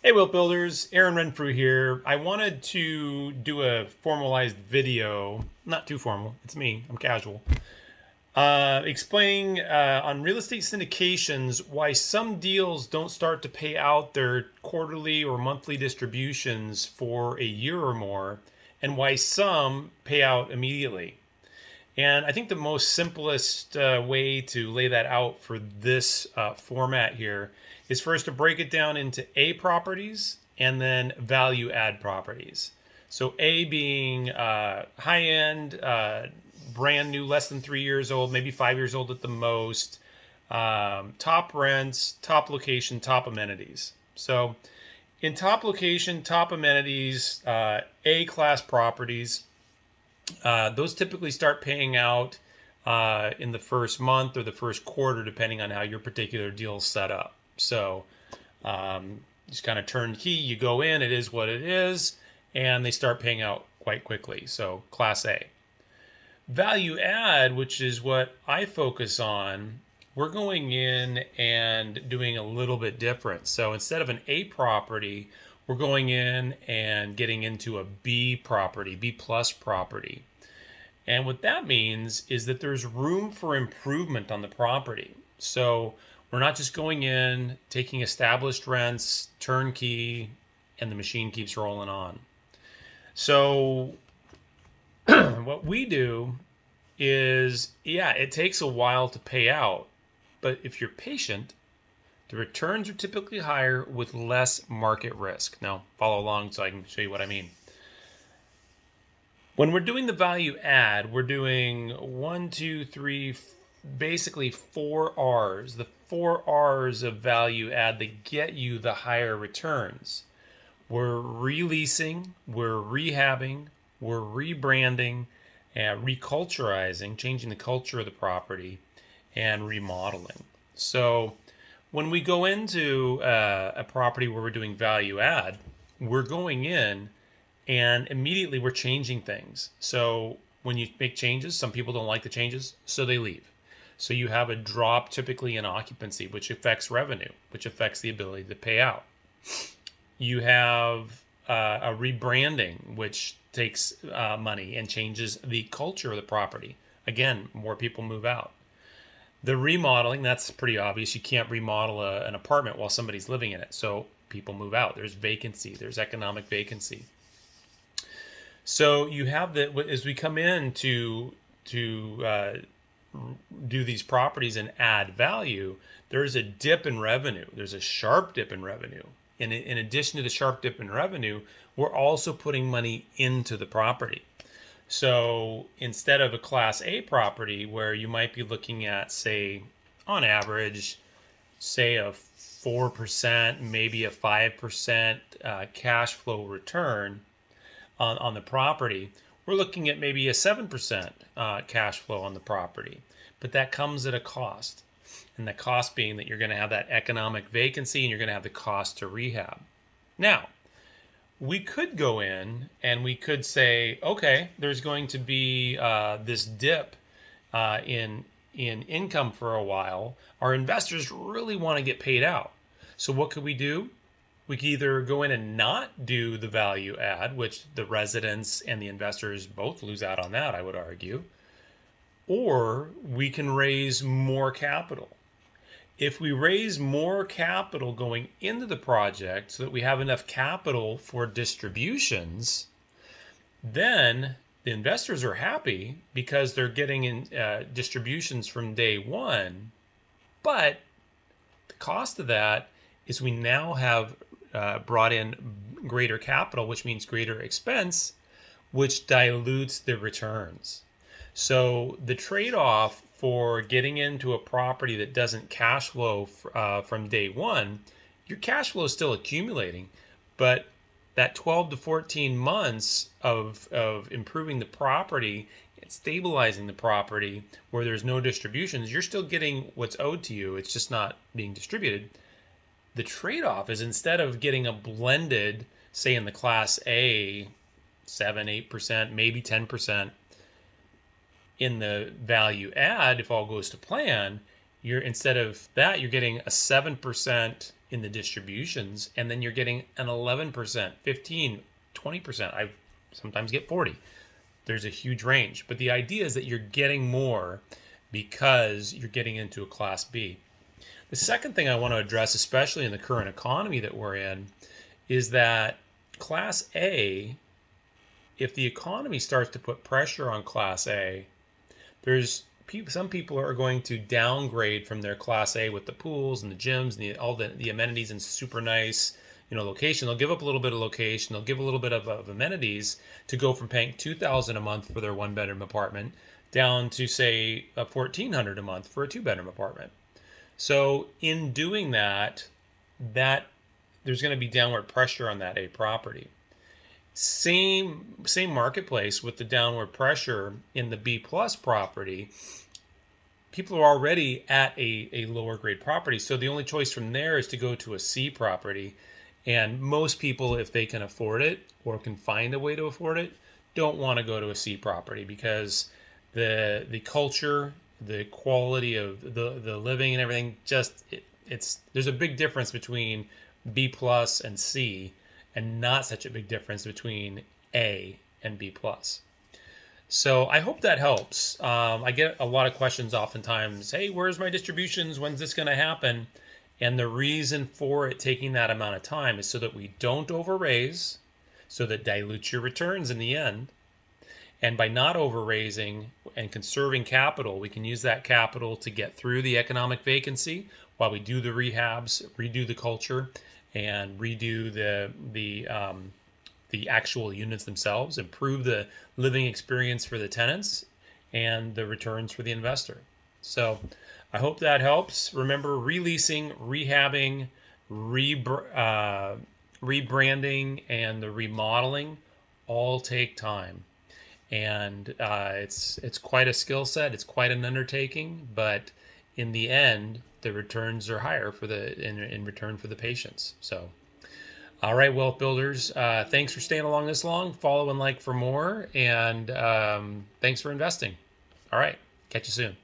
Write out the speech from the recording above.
Hey, Wilt Builders, Aaron Renfrew here. I wanted to do a formalized video, not too formal, it's me, I'm casual, explaining on real estate syndications why some deals don't start to pay out their quarterly or monthly distributions for a year or more, and why some pay out immediately. And I think the most simplest way to lay that out for this format here is first to break it down into A properties and then value add properties. So A being high end, brand new, less than 3 years old, maybe 5 years old at the most, top rents, top location, top amenities. So in top location, top amenities, A class properties, those typically start paying out in the first month or the first quarter, depending on how your particular deal is set up. So just kind of turnkey, you go in, it is what it is, and they start paying out quite quickly. So Class A. Value add, which is what I focus on, we're going in and doing a little bit different. So instead of an A property, we're going in and getting into a B property, B plus property. And what that means is that there's room for improvement on the property. So we're not just going in, taking established rents, turnkey, and the machine keeps rolling on. So what we do is, yeah, it takes a while to pay out, but if you're patient, the returns are typically higher with less market risk. Now, follow along so I can show you what I mean. When we're doing the value add, we're doing one, two, three, basically 4 R's. The 4 R's of value add that get you the higher returns. We're releasing, we're rehabbing, we're rebranding, and reculturizing, changing the culture of the property, and remodeling. So when we go into a property where we're doing value add, we're going in and immediately we're changing things. So when you make changes, some people don't like the changes, so they leave. So you have a drop typically in occupancy, which affects revenue, which affects the ability to pay out. You have a rebranding, which takes money and changes the culture of the property. Again, more people move out. The remodeling, that's pretty obvious. You can't remodel an apartment while somebody's living in it. So people move out. There's vacancy, there's economic vacancy. So you have that as we come in to do these properties and add value, there's a dip in revenue. There's a sharp dip in revenue. In addition to the sharp dip in revenue, we're also putting money into the property. So instead of a Class A property where you might be looking at, say, on average, say a 4%, maybe a 5% cash flow return on the property, we're looking at maybe a 7% cash flow on the property. But that comes at a cost. And the cost being that you're going to have that economic vacancy and you're going to have the cost to rehab. Now, we could go in and we could say, okay, there's going to be this dip in income for a while. Our investors really want to get paid out. So what could we do? We could either go in and not do the value add, which the residents and the investors both lose out on that, I would argue, or we can raise more capital. If we raise more capital going into the project so that we have enough capital for distributions, then the investors are happy because they're getting in distributions from day one. But the cost of that is we now have brought in greater capital, which means greater expense, which dilutes the returns. So the trade-off for getting into a property that doesn't cash flow from day one, your cash flow is still accumulating, but that 12 to 14 months of improving the property and stabilizing the property where there's no distributions, you're still getting what's owed to you. It's just not being distributed. The trade-off is instead of getting a blended, say in the Class A, 7-8%, maybe 10%, in the value add, if all goes to plan, you're instead of that, you're getting a 7% in the distributions, and then you're getting an 11%, 15, 20%. I sometimes get 40. There's a huge range. But the idea is that you're getting more because you're getting into a Class B. The second thing I want to address, especially in the current economy that we're in, is that Class A, if the economy starts to put pressure on Class A, there's some people are going to downgrade from their Class A with the pools and the gyms and all the amenities and super nice location. They'll give up a little bit of location. They'll give a little bit of amenities to go from paying $2,000 a month for their one-bedroom apartment down to, say, $1,400 a month for a two-bedroom apartment. So in doing that there's going to be downward pressure on that A property. Same marketplace with the downward pressure in the B plus property. People are already at a lower grade property, so the only choice from there is to go to a C property. And most people, if they can afford it or can find a way to afford it, don't want to go to a C property because the culture, the quality of the living and everything, there's a big difference between B plus and C, and not such a big difference between A and B plus. So I hope that helps. I get a lot of questions oftentimes. Hey, where's my distributions? When's this going to happen? And the reason for it taking that amount of time is so that we don't overraise, so that dilutes your returns in the end. And by not overraising and conserving capital, we can use that capital to get through the economic vacancy while we do the rehabs, redo the culture, and redo the actual units themselves, improve the living experience for the tenants and the returns for the investor. So I hope that helps. Remember, releasing, rehabbing, rebranding, and the remodeling all take time. And it's quite a skill set. It's quite an undertaking, but in the end, the returns are higher in return for the patients. So, all right, wealth builders, thanks for staying along this long. Follow and like for more, and thanks for investing. All right, catch you soon.